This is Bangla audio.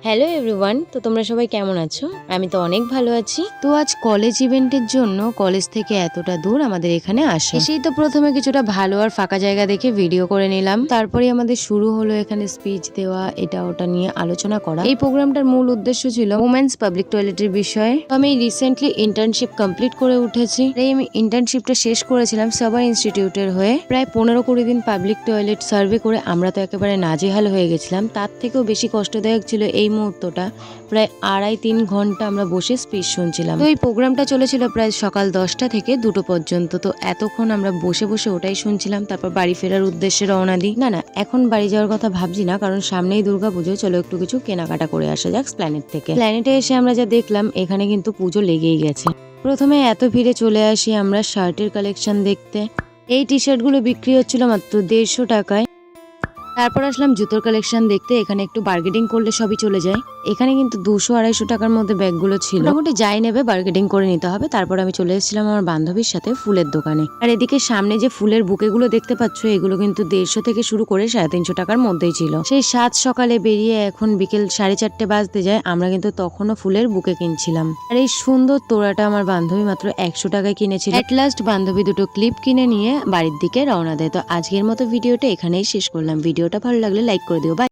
হ্যালো এভরিওয়ান, তো তোমরা সবাই কেমন আছো? আমি তো অনেক ভালো আছি। তো আজ কলেজ ইভেন্টের জন্য কলেজ থেকে এতটা দূর আমাদের এখানে আসা। এসেই তো প্রথমে কিছুটা ভালো আর ফাঁকা জায়গা দেখে ভিডিও করে নিলাম। তারপরে আমাদের শুরু হলো এখানে স্পিচ দেওয়া, এটা ওটা নিয়ে আলোচনা করা। এই প্রোগ্রামটার মূল উদ্দেশ্য ছিল ওমেন্স পাবলিক টয়লেটের বিষয়ে। তো আমি রিসেন্টলি ইন্টার্নশিপ কমপ্লিট করে উঠেছি। এই আমি ইন্টার্নশিপটা শেষ করেছিলাম সবার ইনস্টিটিউটের হয়ে। প্রায় 15-20 দিন পাবলিক টয়লেট সার্ভে করে আমরা তো একেবারে নাজেহাল হয়ে গেছিলাম। তার থেকেও বেশি কষ্টদায়ক ছিল এই মুহূর্তটা। প্রায় 2.5-3 ঘন্টা আমরা বসে স্পিচ শুনছিলাম। তো এই প্রোগ্রামটা চলেছিল প্রায় সকাল 10টা থেকে 2টো পর্যন্ত। তো এতক্ষণ আমরা বসে বসে ওটাই শুনছিলাম। তারপর বাড়ি ফেরার উদ্দেশ্যে রওনা দিই। না এখন বাড়ি যাওয়ার কথা ভাবছি না, কারণ সামনেই দুর্গাপুজো। চলো একটু কিছু কেনাকাটা করে আসা যাক প্ল্যানেট থেকে। প্ল্যানেটে এসে আমরা যা দেখলাম, এখানে কিন্তু পুজো লেগেই গেছে। প্রথমে এত ভিড়ে চলে আসি আমরা শার্টের কালেকশন দেখতে। এই টি শার্ট গুলো বিক্রি হচ্ছিল মাত্র 150 টাকায়। তারপর আসলাম জুতোর কালেকশন দেখতে। এখানে একটু বার্গেটিং করলে সবই চলে যায়। এখানে কিন্তু 200-250 টাকার মধ্যে ব্যাগগুলো ছিল। মোটামুটি যাই নেবে বার্গেটিং করে নিতে হবে। তারপর আমি চলে এসেছিলাম আমার বান্ধবীর সাথে ফুলের দোকানে। আর এদিকে সামনে যে ফুলের বুকেগুলো দেখতে পাচ্ছ, এগুলো কিন্তু 150 থেকে শুরু করে 350 টাকার মধ্যেই ছিল। সেই 7 সকালে বেরিয়ে এখন বিকেল 4:30 বাজতে যায়, আমরা কিন্তু তখনও ফুলের বুকে কিনছিলাম। আর এই সুন্দর তোড়াটা আমার বান্ধবী মাত্র 100 টাকায় কিনেছিল। এট লাস্ট বান্ধবী দুটো ক্লিপ কিনে নিয়ে বাড়ির দিকে রওনা দেয়। তো আজকের মতো ভিডিওটা এখানেই শেষ করলাম। ভিডিওটা ভালো লাগলে লাইক করে দিও। বাই।